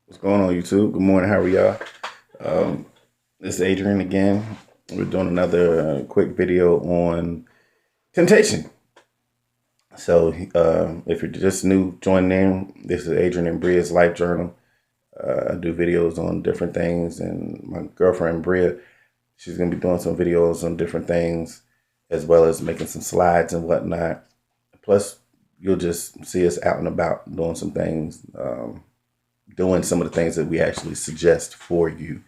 What's going on, YouTube? Good morning. How are y'all? Um, this is Adrian again. We're doing another quick video on temptation. So, if you're just new joining in, this is Adrian and Bria's Life Journal. I do videos on different things, and my girlfriend Bria, she's going to be doing some videos on different things, as well as making some slides and whatnot. Plus, you'll just see us out and about doing some things, doing some of the things that we actually suggest for you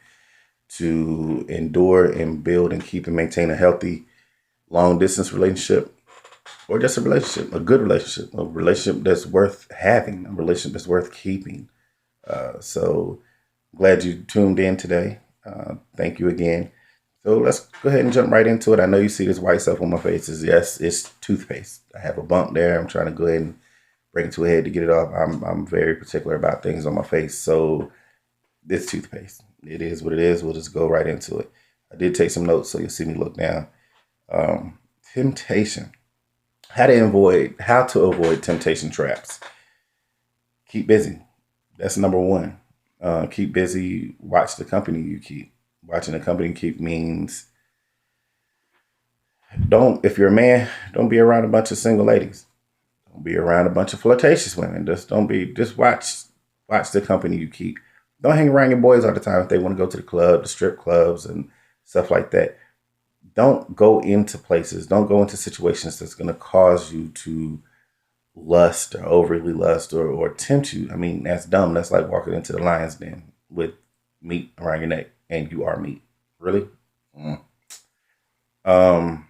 to endure and build and keep and maintain a healthy long distance relationship, or just a relationship, a good relationship, a relationship that's worth having, a relationship that's worth keeping. So glad you tuned in today. Thank you again. So let's go ahead and jump right into it. I know you see this white stuff on my face. Yes, it's toothpaste. I have a bump there. I'm trying to go ahead and bring it to a head to get it off. I'm very particular about things on my face. So this toothpaste, it is what it is. We'll just go right into it. I did take some notes, so you'll see me look down. Temptation. How to avoid temptation traps. Keep busy. That's number one. Keep busy. Watch the company you keep. Watching the company you keep means if you're a man, don't be around a bunch of single ladies. Don't be around a bunch of flirtatious women. Just watch the company you keep. Don't hang around your boys all the time if they want to go to the club, the strip clubs and stuff like that. Don't go into places, don't go into situations that's going to cause you to lust or overly lust or tempt you. I mean, that's dumb. That's like walking into the lion's den with meat around your neck and you are meat. Really? Mm. Um,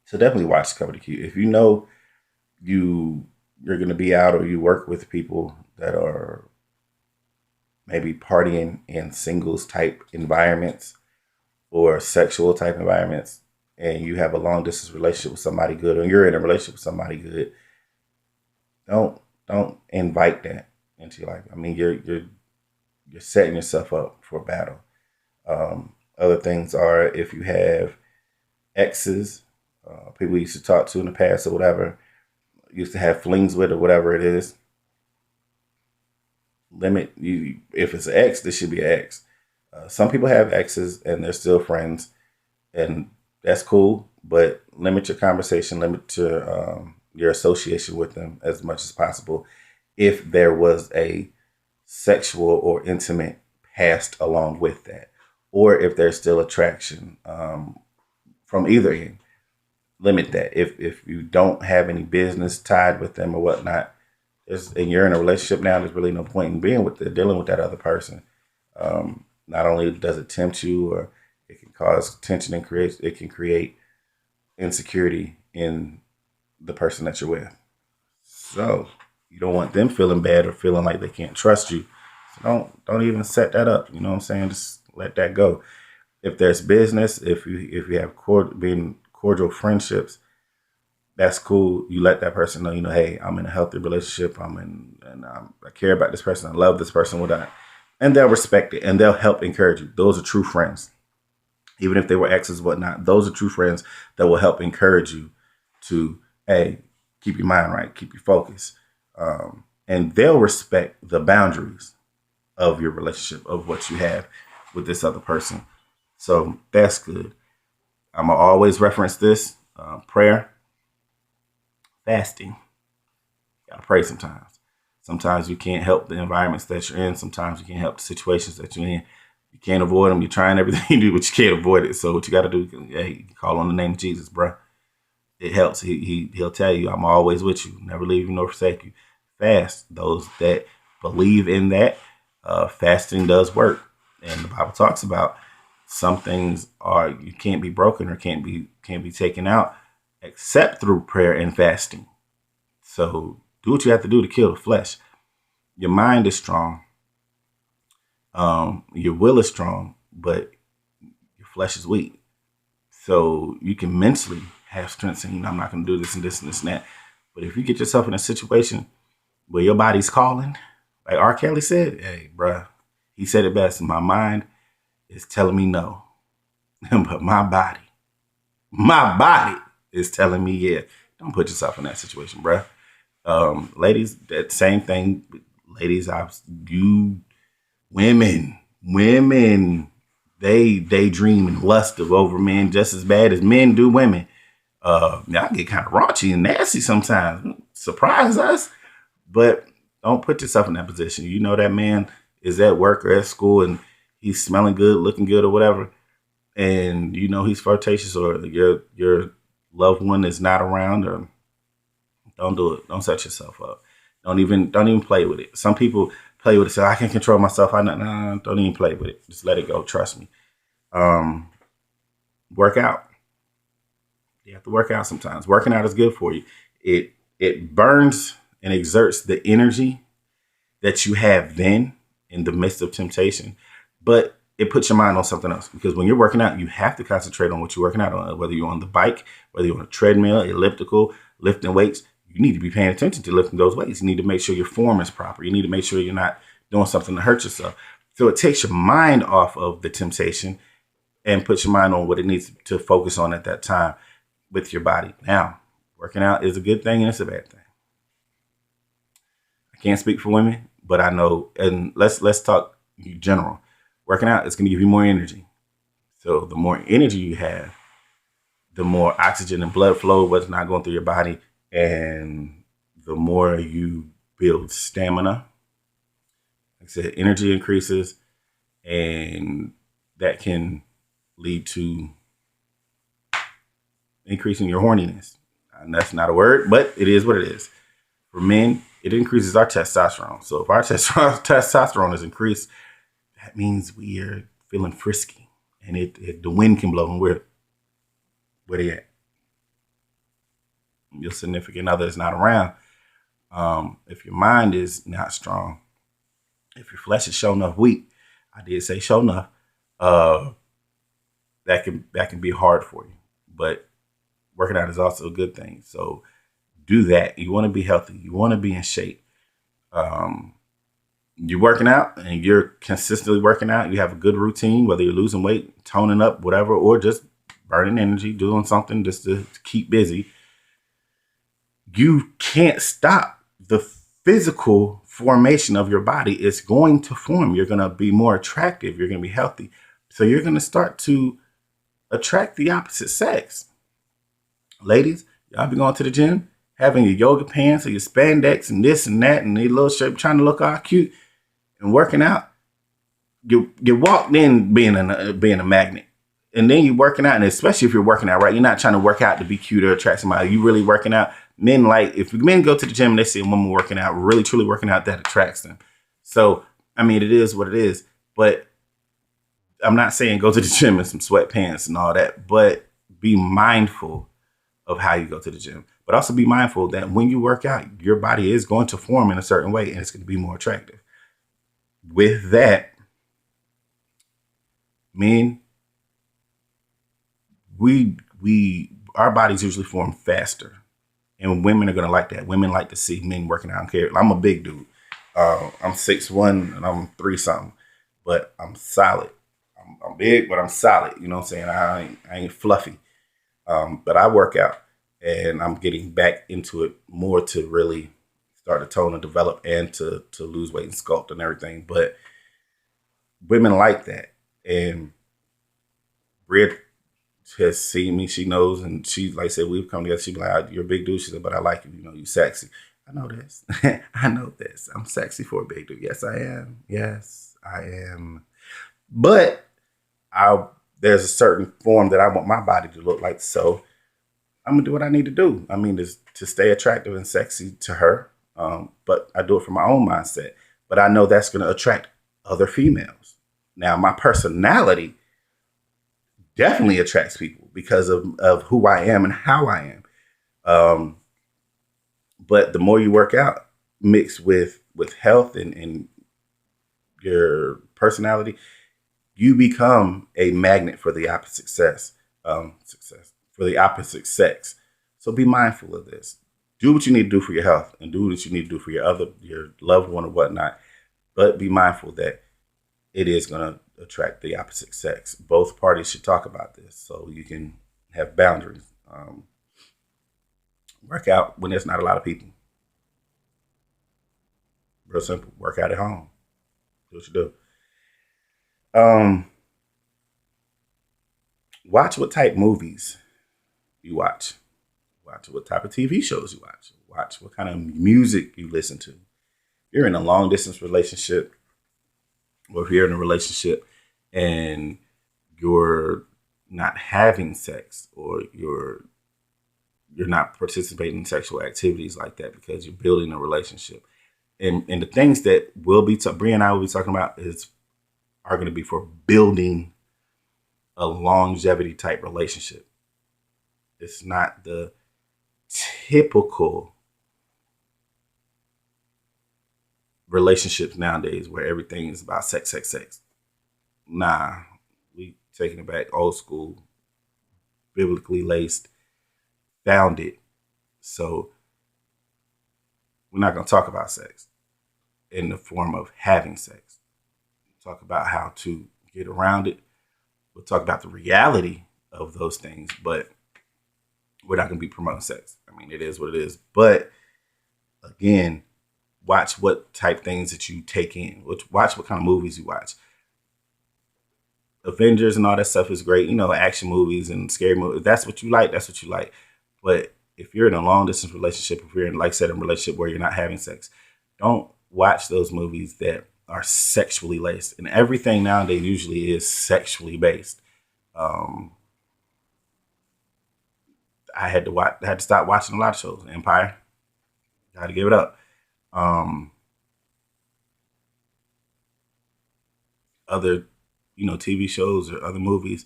so definitely watch the company keep. If you know you're going to be out or you work with people that are maybe partying in singles type environments or sexual type environments, and you have a long distance relationship with somebody good, or you're in a relationship with somebody good, don't invite that into your life. I mean, you're setting yourself up for battle. Other things are if you have exes, people you used to talk to in the past or whatever, used to have flings with or whatever it is. Limit you if it's an ex, this should be an ex. Some people have exes and they're still friends, and that's cool. But limit your conversation, limit your association with them as much as possible. If there was a sexual or intimate past along with that, or if there's still attraction from either end, limit that. If you don't have any business tied with them or whatnot, and you're in a relationship now, there's really no point in dealing with that other person. Not only does it tempt you, or it can cause tension and create insecurity in the person that you're with. So you don't want them feeling bad or feeling like they can't trust you. So don't even set that up. You know what I'm saying? Just let that go. If there's business, if you have being cordial friendships, that's cool. You let that person know, hey, I'm in a healthy relationship. I care about this person. I love this person. Whatnot, and they'll respect it and they'll help encourage you. Those are true friends, even if they were exes, whatnot. Those are true friends that will help encourage you to, hey, keep your mind right, keep your focus, and they'll respect the boundaries of your relationship, of what you have with this other person. So that's good. I'm gonna always reference this: prayer, fasting. You gotta pray sometimes. Sometimes you can't help the environments that you're in. Sometimes you can't help the situations that you're in. You can't avoid them. You're trying everything you do, but you can't avoid it. So what you got to do, hey, you can call on the name of Jesus, bro. It helps. He'll tell you, I'm always with you, never leave you nor forsake you. Fast. Those that believe in that, fasting does work, and the Bible talks about some things are you can't be broken or can't be taken out except through prayer and fasting. So do what you have to do to kill the flesh. Your mind is strong. Your will is strong, but your flesh is weak. So you can mentally have strength saying, I'm not going to do this and this and this and that. But if you get yourself in a situation where your body's calling, like R. Kelly said, hey, bruh, he said it best. My mind is telling me no, but my body is telling me, yeah. Don't put yourself in that situation, bruh. Ladies, that same thing. Ladies, you Women, they dream and lust of over men just as bad as men do women. Now I get kind of raunchy and nasty sometimes. Surprise us, but don't put yourself in that position. You know that man is at work or at school and he's smelling good, looking good, or whatever, and you know he's flirtatious, or your loved one is not around, or don't do it. Don't set yourself up. Don't even play with it. Some people play with it. Say I can control myself. I know. Nah, don't even play with it. Just let it go. Trust me. Um, Work out. You have to work out sometimes. Working out is good for you. It burns and exerts the energy that you have then in the midst of temptation, but it puts your mind on something else, because when you're working out, you have to concentrate on what you're working out on, whether you're on the bike, whether you're on a treadmill, elliptical, lifting weights. You need to be paying attention to lifting those weights. You need to make sure your form is proper. You need to make sure you're not doing something to hurt yourself. So it takes your mind off of the temptation and puts your mind on what it needs to focus on at that time with your body. Now, working out is a good thing and it's a bad thing. I can't speak for women, but I know, and let's talk in general. Working out is going to give you more energy. So the more energy you have, the more oxygen and blood flow, what's not going through your body, and the more you build stamina. Like I said, energy increases, and that can lead to increasing your horniness. And that's not a word, but it is what it is. For men, it increases our testosterone. So if our testosterone is increased, that means we are feeling frisky, and the wind can blow, and where they at. Your significant other is not around. If your mind is not strong, if your flesh is show enough weak, I did say show enough, uh, that can be hard for you. But working out is also a good thing. So do that. You want to be healthy. You want to be in shape. Um, you're working out and you're consistently working out. You have a good routine, whether you're losing weight, toning up, whatever, or just burning energy, doing something just to keep busy. You can't stop the physical formation of your body. It's going to form. You're going to be more attractive. You're going to be healthy. So you're going to start to attract the opposite sex. Ladies, y'all be going to the gym, having your yoga pants or your spandex and this and that and a little shirt, trying to look all cute and working out. You walked in being a magnet, and then you're working out, and especially if you're working out right, you're not trying to work out to be cute or attract somebody. You really working out. Men like, if men go to the gym and they see a woman working out, really truly working out, that attracts them. So I mean, it is what it is. But I'm not saying go to the gym in some sweatpants and all that, but be mindful of how you go to the gym. But also be mindful that when you work out, your body is going to form in a certain way and it's going to be more attractive. With that, men, we our bodies usually form faster. And women are gonna like that. Women like to see men working out. I don't care. I'm a big dude. I'm 6'1" and I'm three something, but I'm solid. I'm big, but I'm solid. You know what I'm saying? I ain't fluffy. But I work out, and I'm getting back into it more to really start to tone and develop, and to lose weight and sculpt and everything. But women like that, and Bria has seen me. She knows, and she, like I said, we've come together. She be like, "You're a big dude." She said, "But I like you. You know, you sexy." I know this. I know this. I'm sexy for a big dude. Yes, I am. Yes, I am. But I there's a certain form that I want my body to look like. So I'm gonna do what I need to do. I mean, to stay attractive and sexy to her. But I do it from my own mindset. But I know that's gonna attract other females. Now, my personality definitely attracts people because of who I am and how I am. Um, but the more you work out, mixed with health and your personality, you become a magnet for the opposite sex. Success for the opposite sex. So be mindful of this. Do what you need to do for your health, and do what you need to do for your loved one or whatnot. But be mindful that it is going to attract the opposite sex. Both parties should talk about this so you can have boundaries. Work out when there's not a lot of people. Real simple. Work out at home. Do what you do. Um, watch what type movies you watch. Watch what type of TV shows you watch. Watch what kind of music you listen to. If you're in a long distance relationship, or if you're in a relationship and you're not having sex, or you're not participating in sexual activities like that because you're building a relationship. And the things that Bria and I will be talking about are going to be for building a longevity type relationship. It's not the typical relationships nowadays where everything is about sex, sex, sex. Nah, we taking it back old school, biblically laced, founded. So we're not going to talk about sex in the form of having sex. We'll talk about how to get around it. We'll talk about the reality of those things, but we're not going to be promoting sex. I mean, it is what it is. But again, watch what type things that you take in. Watch what kind of movies you watch. Avengers and all that stuff is great. You know, action movies and scary movies. If that's what you like, that's what you like. But if you're in a long distance relationship, if you're in, like I said, a relationship where you're not having sex, don't watch those movies that are sexually laced. And everything nowadays usually is sexually based. Um, I had to stop watching a lot of shows. Empire, got to give it up. Um, Other, TV shows or other movies,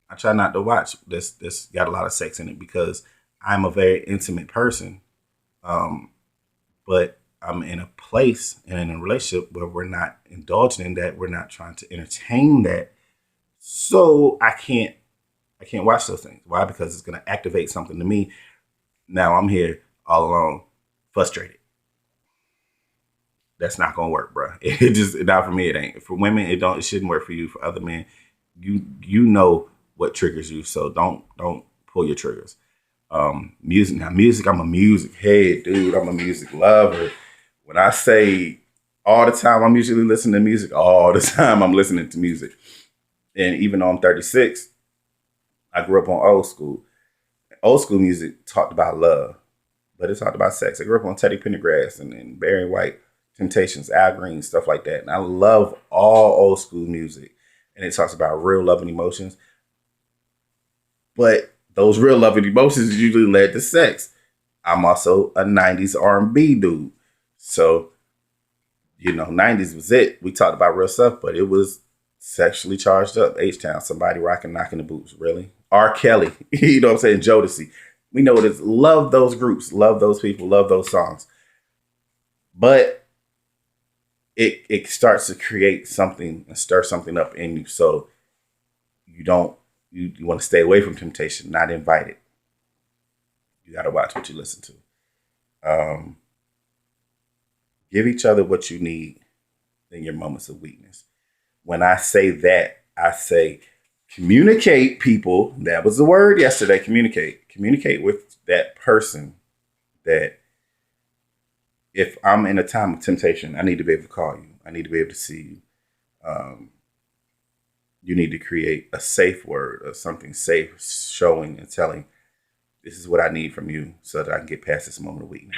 I try not to watch this got a lot of sex in it because I'm a very intimate person. Um, but I'm in a place and in a relationship where we're not indulging in that. We're not trying to entertain that. So I can't watch those things. Why? Because it's gonna activate something to me. Now I'm here all alone, frustrated. That's not gonna work, bro. It just not for me. It ain't for women. It shouldn't work for you. For other men, you know what triggers you. So don't pull your triggers. Music now. Music. I'm a music head, dude. I'm a music lover. When I say all the time, I'm usually listening to music. All the time, I'm listening to music. And even though I'm 36, I grew up on old school. Old school music talked about love, but it talked about sex. I grew up on Teddy Pendergrass and Barry White, Temptations, Al Green, stuff like that. And I love all old school music. And it talks about real love and emotions. But those real love and emotions usually led to sex. I'm also a 90s R&B dude. So, 90s was it. We talked about real stuff, but it was sexually charged up. H-Town, somebody rocking, knocking the boots. Really? R. Kelly, you know what I'm saying? Jodeci. We know it is. Love those groups, love those people, love those songs. But it starts to create something and stir something up in you. So you don't, you want to stay away from temptation, not invite it. You got to watch what you listen to. Um, give each other what you need in your moments of weakness. When I say that, I say communicate, people. That was the word yesterday. Communicate. Communicate with that person that if I'm in a time of temptation, I need to be able to call you. I need to be able to see you. Um, you need to create a safe word or something safe, showing and telling, this is what I need from you so that I can get past this moment of weakness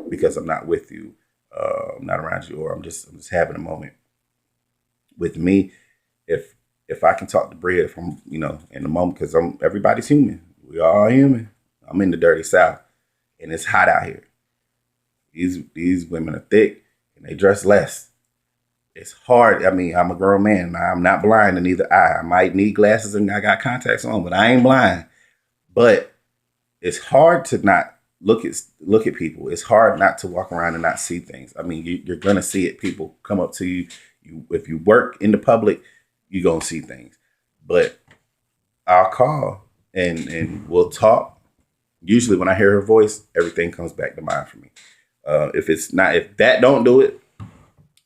because I'm not with you, I'm not around you, or I'm just having a moment. With me, if I can talk to Bria from in the moment, because everybody's human, we all human. I'm in the dirty South, and it's hot out here. These women are thick and they dress less. It's hard. I mean, I'm a grown man. I'm not blind in either eye. I might need glasses and I got contacts on, but I ain't blind. But it's hard to not look at people. It's hard not to walk around and not see things. I mean, you're gonna see it. People come up to you. If you work in the public, you're gonna see things. But I'll call and we'll talk. Usually, when I hear her voice, everything comes back to mind for me. If that don't do it,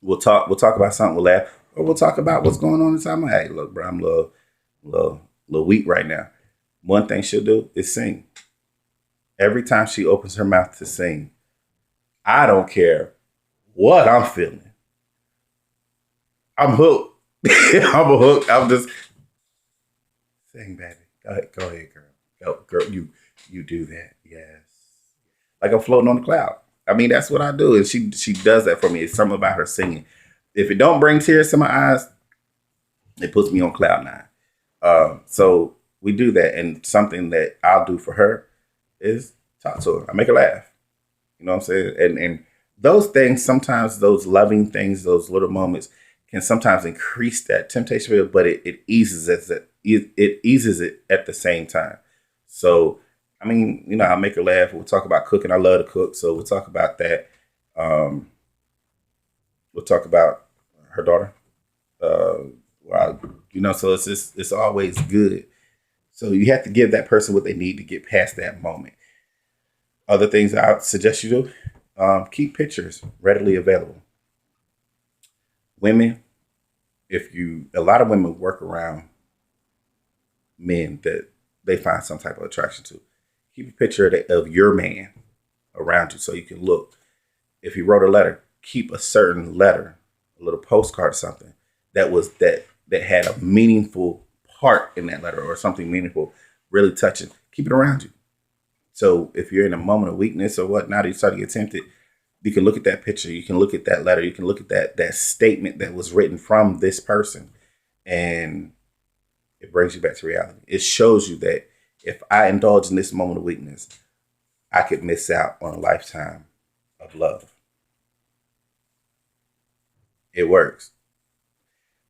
we'll talk. We'll talk about something. We'll laugh, or we'll talk about what's going on inside my head. Hey, look, bro, I'm a little weak right now. One thing she'll do is sing. Every time she opens her mouth to sing, I don't care what I'm feeling. I'm hooked. I'm a hook. I'm just saying, baby. Go ahead, girl. Girl, you do that. Yes. Like I'm floating on the cloud. I mean, that's what I do. And she does that for me. It's something about her singing. If it don't bring tears to my eyes, it puts me on cloud nine. So we do that. And something that I'll do for her is talk to her. I make her laugh. You know what I'm saying? And those things, sometimes those loving things, those little moments can sometimes increase that temptation, but it eases it eases it at the same time. So I mean, I make her laugh. We'll talk about cooking. I love to cook, so we'll talk about that. Um, we'll talk about her daughter. Uh, well, so it's always good. So you have to give that person what they need to get past that moment. Other things I would suggest you do: keep pictures readily available. Women, if you a lot of women work around men that they find some type of attraction to. Keep a picture of your man around you so you can look. If he wrote a letter, keep a certain letter, a little postcard or something that had a meaningful part in that letter or something meaningful, really touching. Keep it around you. So if you're in a moment of weakness or whatnot, you start to get tempted, you can look at that picture, you can look at that letter, you can look at that statement that was written from this person, and it brings you back to reality. It shows you that if I indulge in this moment of weakness, I could miss out on a lifetime of love. It works.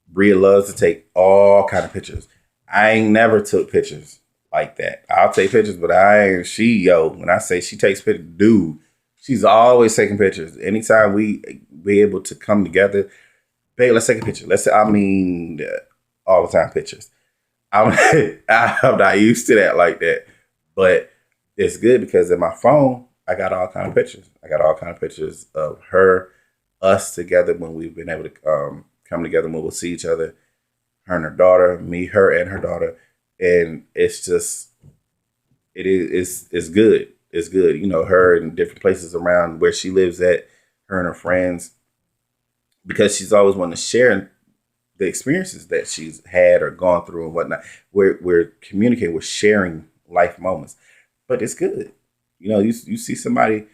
Bria loves to take all kind of pictures. I ain't never took pictures like that. I'll take pictures, but when I say she takes pictures, dude, she's always taking pictures. Anytime we be able to come together, babe, let's take a picture. All the time pictures. I'm, I'm not used to that like that, but it's good because in my phone, I got all kind of pictures. I got all kind of pictures of her, us together when we've been able to come together when we'll see each other, her and her daughter, me, her and her daughter. And it's just, it's good. It's good. Her in different places around where she lives at, her and her friends, because she's always wanting to share the experiences that she's had or gone through and whatnot. We're communicating, we're sharing life moments, but it's good. You see somebody,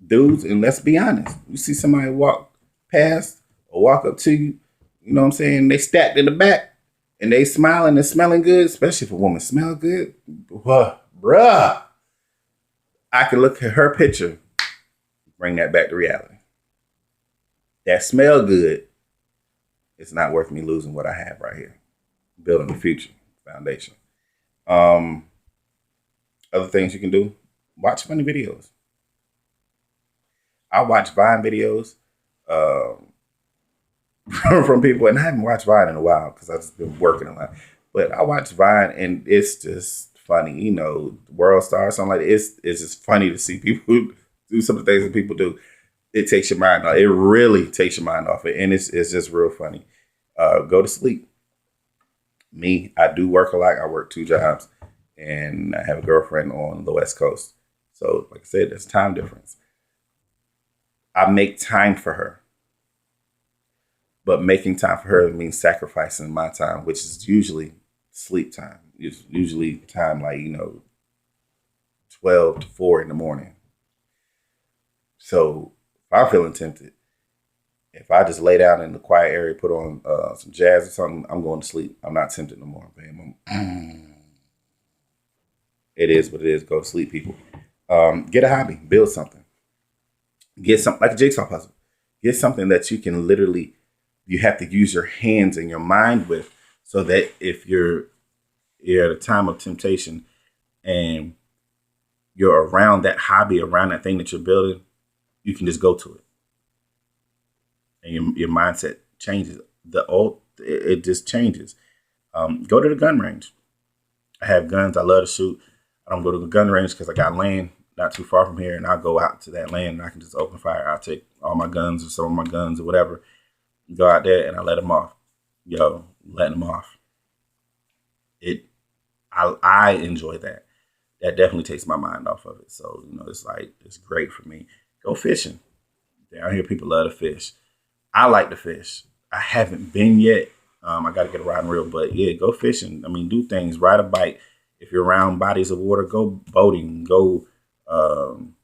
dudes, and let's be honest, you see somebody walk past or walk up to you, you know what I'm saying? They stacked in the back and they smiling and smelling good, especially if a woman smell good. Bruh, I can look at her picture, bring that back to reality. That smell good, it's not worth me losing what I have right here. Building the future foundation. Um, Other things you can do, watch funny videos. I watch Vine videos um, from people, and I haven't watched Vine in a while because I've just been working a lot. But I watch Vine, and it's just funny. World Star, something like that. It's just funny to see people do some of the things that people do. It takes your mind off. It really takes your mind off it, and it's just real funny. Go to sleep. Me, I do work a lot. I work 2 jobs, and I have a girlfriend on the West Coast. So, like I said, there's a time difference. I make time for her, but making time for her means sacrificing my time, which is usually sleep time. It's usually time like 12 to 4 in the morning. So if I'm feeling tempted, if I just lay down in the quiet area, put on some jazz or something, I'm going to sleep. I'm not tempted no more. It is what it is. Go to sleep, people. Get a hobby. Build something. Get something like a jigsaw puzzle. Get something that you can literally, you have to use your hands and your mind with, so that if you're at a time of temptation and you're around that hobby, around that thing that you're building, you can just go to it, and your mindset changes. It just changes. Go to the gun range. I have guns. I love to shoot. I don't go to the gun range because I got land not too far from here, and I'll go out to that land and I can just open fire. I'll take all my guns or some of my guns or whatever, go out there and I let them off. Letting them off. I enjoy that. That definitely takes my mind off of it. So, it's great for me. Go fishing. Down here, people love to fish. I like to fish. I haven't been yet, I got to get a rod and reel, but yeah, go fishing. I mean, do things. Ride a bike. If you're around bodies of water, go boating. Go um,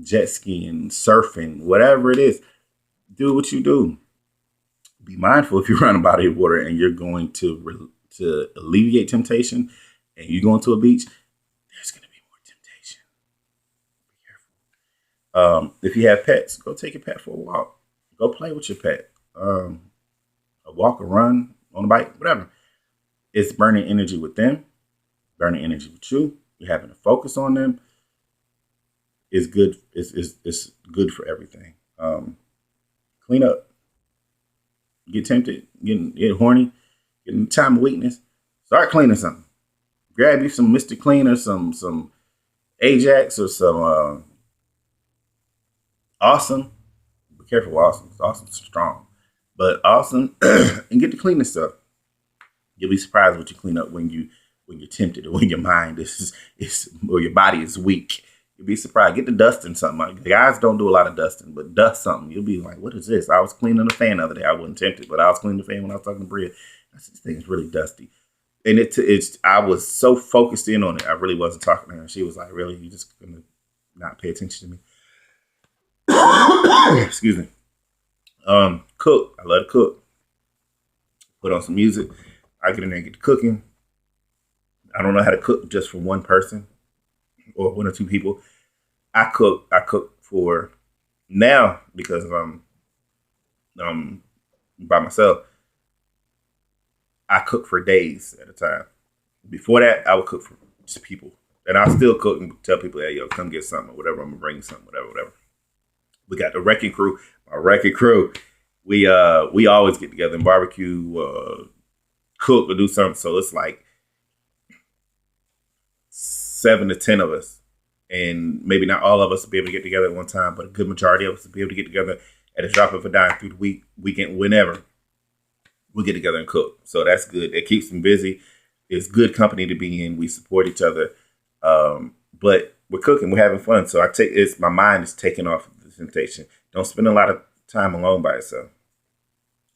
jet skiing, surfing, whatever it is. Do what you do. Be mindful if you're around a body of water and you're going to alleviate temptation, and you're going to a beach. There's going to be more temptation. Be careful. If you have pets, go take your pet for a walk. Go play with your pet. A walk, a run, on a bike, whatever. It's burning energy with them, burning energy with you. You're having to focus on them. It's good. It's good for everything. Clean up. Get tempted. Get horny. Get in time of weakness. Start cleaning something. Grab you some Mr. Clean or some Ajax or some Awesome. Be careful with Awesome. Awesome's strong. But Awesome and get to cleaning stuff. You'll be surprised what you clean up when you're tempted or when your mind is or your body is weak. You'll be surprised. Get the dusting something. Like, the guys don't do a lot of dusting, but dust something. You'll be like, what is this? I was cleaning the fan the other day. I wasn't tempted, but I was cleaning the fan when I was talking to Bria. This thing is really dusty. And it's I was so focused in on it. I really wasn't talking to her. She was like, really? You just gonna not pay attention to me? Excuse me. Cook. I love to cook. Put on some music. I get in there and get to cooking. I don't know how to cook just for one person or one or two people. I cook. I cook for now because I'm by myself. I cook for days at a time. Before that, I would cook for just people, and I still cook and tell people, "Hey, yo, come get something or whatever. I'm gonna bring you something, whatever." We got the wrecking crew. My wrecking crew. We always get together and barbecue, cook or do something. So it's like 7 to 10 of us, and maybe not all of us will be able to get together at one time, but a good majority of us will be able to get together at a drop of a dime through the weekend, whenever we get together and cook. So that's good. It keeps them busy. It's good company to be in. We support each other, but we're cooking. We're having fun. So my mind is taking off the temptation. Don't spend a lot of time alone by yourself.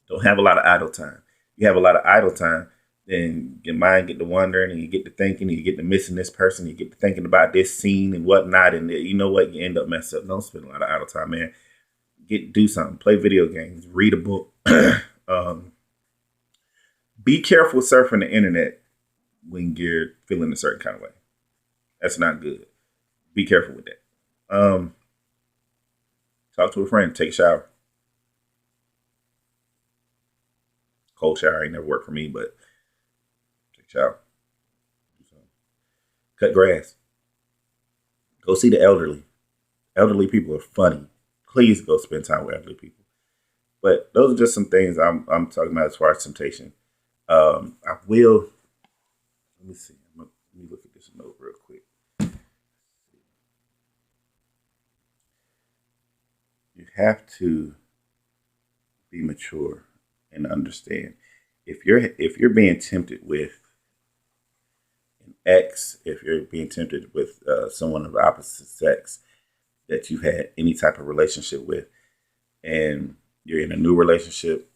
Don't have a lot of idle time. You have a lot of idle time, then your mind get to wondering, and you get to thinking, and you get to missing this person, you get to thinking about this scene and whatnot, and you know what? You end up messing up. Don't spend a lot of idle time, man. Do something. Play video games. Read a book. Be careful surfing the internet when you're feeling a certain kind of way. That's not good. Be careful with that. Talk to a friend. Take a shower. Cold shower ain't never worked for me, but take a shower. Cut grass. Go see the elderly. Elderly people are funny. Please go spend time with elderly people. But those are just some things I'm talking about as far as temptation. I will. Let me see. Let me look at this note real quick. You have to be mature and understand if you're being tempted with an ex, if you're being tempted with someone of the opposite sex that you've had any type of relationship with, and you're in a new relationship,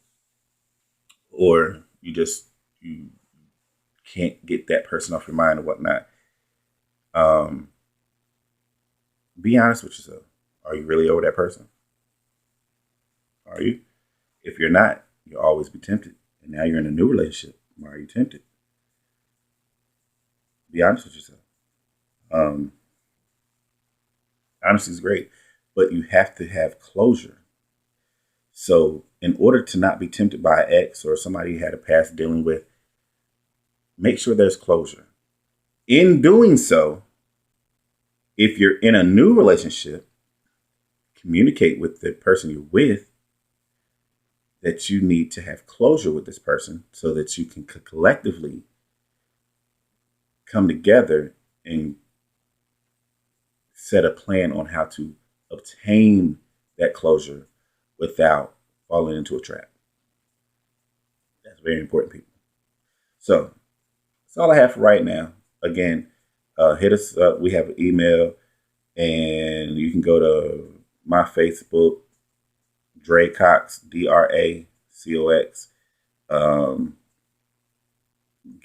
or you can't get that person off your mind or whatnot. Um, be honest with yourself. Are you really over that person? Are you? If you're not, you'll always be tempted. And now you're in a new relationship. Why are you tempted? Be honest with yourself. Um, Honesty is great, but you have to have closure. So, in order to not be tempted by an ex or somebody you had a past dealing with, make sure there's closure. In doing so, if you're in a new relationship, communicate with the person you're with that you need to have closure with this person so that you can collectively come together and set a plan on how to obtain that closure without falling into a trap. That's very important, people. So that's all I have for right now. Again, hit us up. We have an email, and you can go to my Facebook, Dre Cox, DRACOX.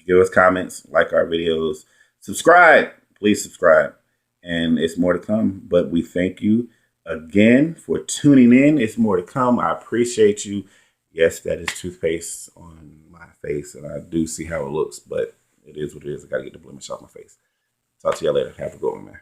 Give us comments, like our videos, subscribe. Please subscribe. And it's more to come. But we thank you again for tuning in. It's more to come. I appreciate you. Yes, that is toothpaste on my face, and I do see how it looks, but it is what it is. I got to get the blemish off my face. Talk to y'all later. Have a good one, man.